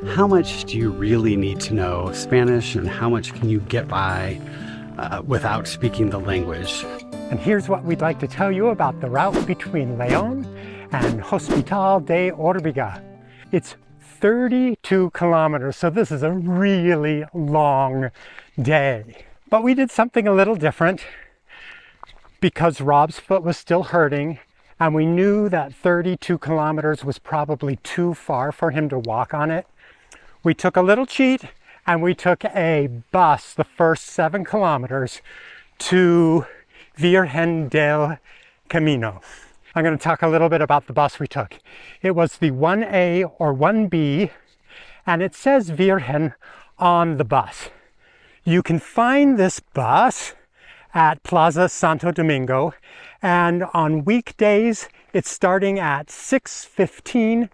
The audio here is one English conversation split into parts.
How much do you really need to know Spanish, and how much can you get by without speaking the language? And here's what we'd like to tell you about the route between León and Hospital de Órbigo. It's 32 kilometers, so this is a really long day. But we did something a little different because Rob's foot was still hurting, and we knew that 32 kilometers was probably too far for him to walk on it. We took a little cheat and we took a bus the first 7 kilometers to Virgen del Camino. I'm going to talk a little bit about the bus we took. It was the 1A or 1B, and it says Virgen on the bus. You can find this bus at Plaza Santo Domingo, and on weekdays it's starting at 6:15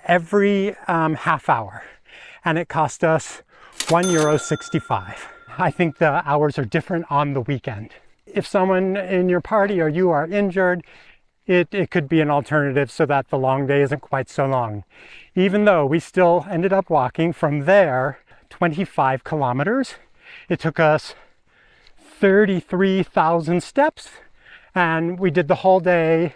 every half hour, and it cost us €1.65. I think the hours are different on the weekend. If someone in your party or you are injured, it could be an alternative so that the long day isn't quite so long. Even though we still ended up walking from there 25 kilometers, it took us 33,000 steps, and we did the whole day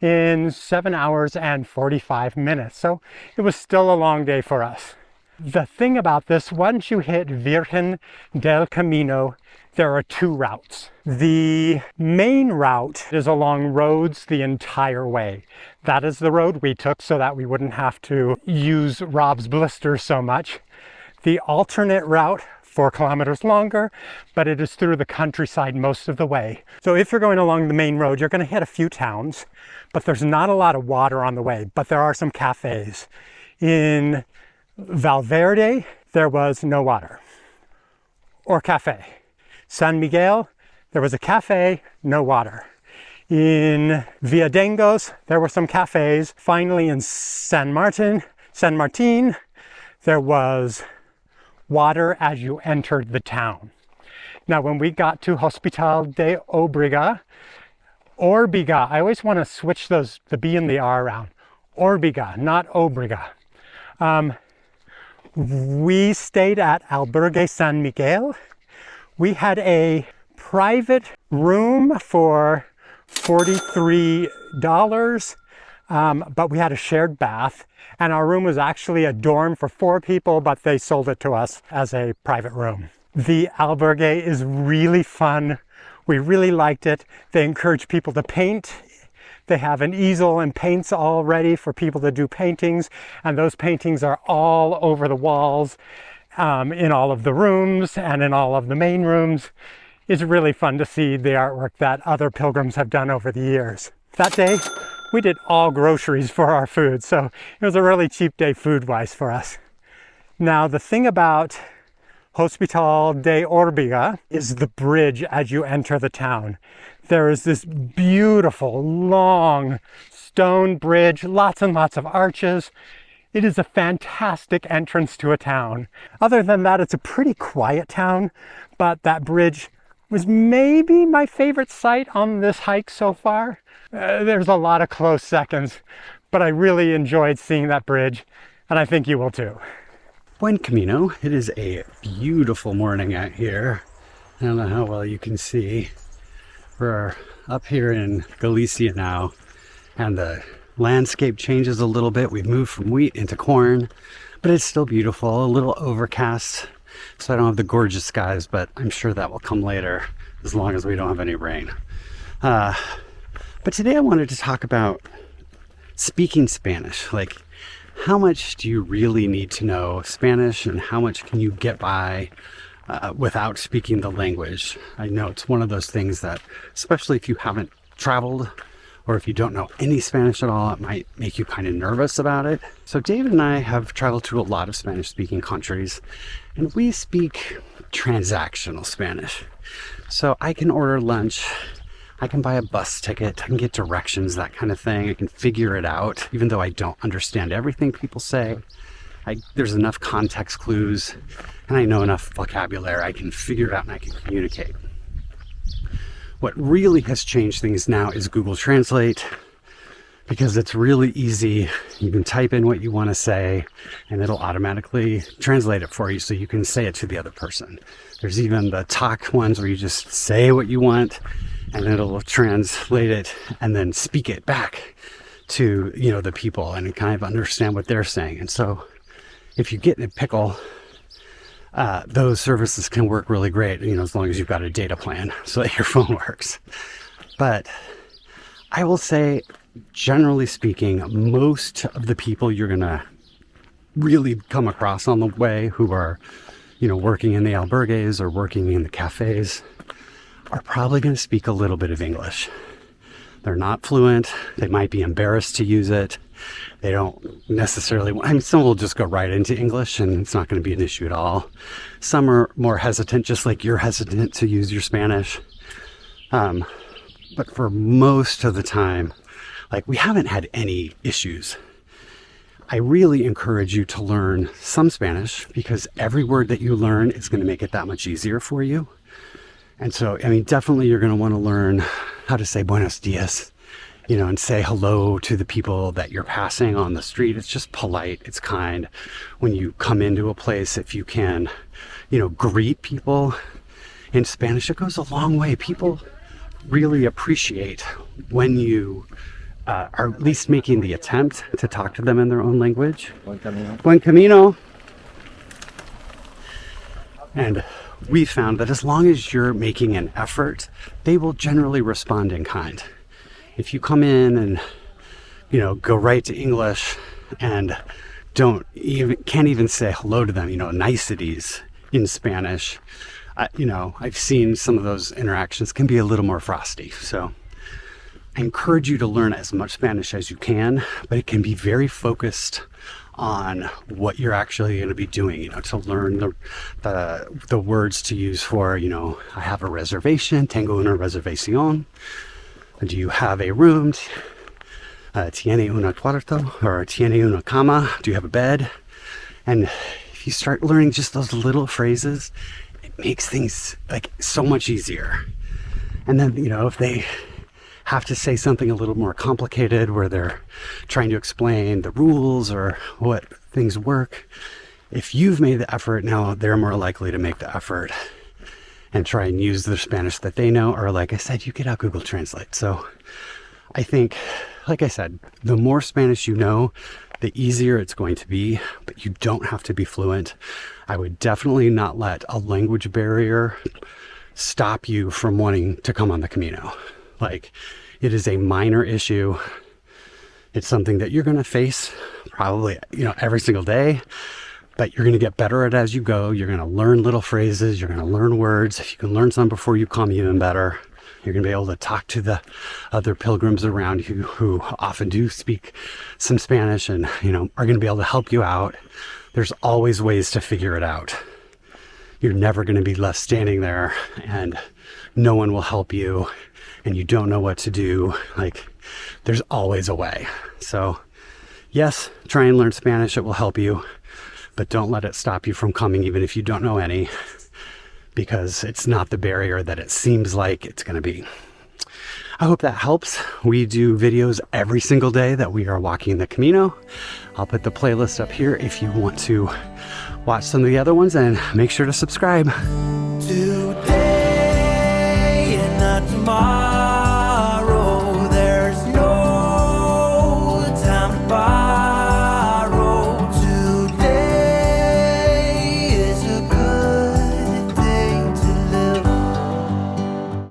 in 7 hours and 45 minutes. So it was still a long day for us. The thing about this, once you hit Virgen del Camino, there are 2 routes. The main route is along roads the entire way. That is the road we took so that we wouldn't have to use Rob's blisters so much. The alternate route, 4 kilometers longer, but it is through the countryside most of the way. So if you're going along the main road, you're going to hit a few towns, but there's not a lot of water on the way, but there are some cafes. In Valverde, there was no water or cafe. San Miguel, there was a cafe, no water. In Villadengos, there were some cafes. Finally, in San Martin, there was water as you entered the town. Now, when we got to Hospital de Órbigo, I always want to switch the B and the R around. Órbigo, not Órbigo. We stayed at Albergue San Miguel. We had a private room for $43, but we had a shared bath, and our room was actually a dorm for 4 people, but they sold it to us as a private room. The albergue is really fun. We really liked it. They encourage people to paint. They have an easel and paints all ready for people to do paintings, and those paintings are all over the walls, in all of the rooms and in all of the main rooms. It's really fun to see the artwork that other pilgrims have done over the years. That day, we did all groceries for our food, so it was a really cheap day food-wise for us. Now, the thing about Hospital de Órbigo is the bridge as you enter the town. There is this beautiful, long stone bridge, lots and lots of arches. It is a fantastic entrance to a town. Other than that, it's a pretty quiet town, but that bridge was maybe my favorite sight on this hike so far. There's a lot of close seconds, but I really enjoyed seeing that bridge, and I think you will too. Buen Camino. It is a beautiful morning out here. I don't know how well you can see. We're up here in Galicia now, and the landscape changes a little bit. We've moved from wheat into corn, but it's still beautiful. A little overcast, so I don't have the gorgeous skies, but I'm sure that will come later as long as we don't have any rain. But today I wanted to talk about speaking Spanish. Like, how much do you really need to know Spanish, and how much can you get by without speaking the language? I know it's one of those things that, especially if you haven't traveled or if you don't know any Spanish at all, it might make you kind of nervous about it. So David and I have traveled to a lot of Spanish-speaking countries, and we speak transactional Spanish. So I can order lunch, I can buy a bus ticket, I can get directions, that kind of thing. I can figure it out, even though I don't understand everything people say. There's enough context clues, and I know enough vocabulary. I can figure it out and I can communicate. What really has changed things now is Google Translate. because it's really easy. You can type in what you want to say and it'll automatically translate it for you so you can say it to the other person. There's even the talk ones where you just say what you want and it'll translate it and then speak it back to, you know, the people and kind of understand what they're saying. And so if you get in a pickle, those services can work really great, you know, as long as you've got a data plan so that your phone works. But I will say, generally speaking, most of the people you're going to really come across on the way who are, you know, working in the albergues or working in the cafes are probably going to speak a little bit of English. They're not fluent. They might be embarrassed to use it. They don't necessarily, I mean, some will just go right into English and it's not going to be an issue at all. Some are more hesitant, just like you're hesitant to use your Spanish. But for most of the time, like, we haven't had any issues. I really encourage you to learn some Spanish because every word that you learn is going to make it that much easier for you. And so, I mean, definitely you're going to want to learn how to say buenos dias, you know, and say hello to the people that you're passing on the street. It's just polite. It's kind. When you come into a place, if you can, you know, greet people in Spanish, it goes a long way. People really appreciate when you are at least making the attempt to talk to them in their own language. Buen camino. Buen camino. And we found that as long as you're making an effort, they will generally respond in kind. If you come in and, you know, go right to English and can't even say hello to them, you know, niceties in Spanish, you know, I've seen some of those interactions can be a little more frosty. So I encourage you to learn as much Spanish as you can, but it can be very focused on what you're actually going to be doing, you know, to learn the words to use for, you know, I have a reservation, tengo una reservación. Do you have a room? Tiene una cuarto, or tiene una cama? Do you have a bed? And if you start learning just those little phrases, it makes things like so much easier. And then, you know, if they have to say something a little more complicated where they're trying to explain the rules or what things work, if you've made the effort, now they're more likely to make the effort and try and use the Spanish that they know. Or like I said, you get out Google Translate. So I think, like I said, the more Spanish you know, the easier it's going to be, but you don't have to be fluent. I would definitely not let a language barrier stop you from wanting to come on the Camino. Like, it is a minor issue. It's something that you're going to face probably, you know, every single day, but you're going to get better at it as you go. You're going to learn little phrases. You're going to learn words. If you can learn some before you come, even better. You're going to be able to talk to the other pilgrims around you who often do speak some Spanish and, you know, are going to be able to help you out. There's always ways to figure it out. You're never going to be left standing there and no one will help you and you don't know what to do. Like, there's always a way. So yes, try and learn Spanish. It will help you, but don't let it stop you from coming, even if you don't know any, because it's not the barrier that it seems like it's going to be. I hope that helps. We do videos every single day that we are walking the Camino. I'll put the playlist up here if you want to watch some of the other ones, and make sure to subscribe. Today and not tomorrow.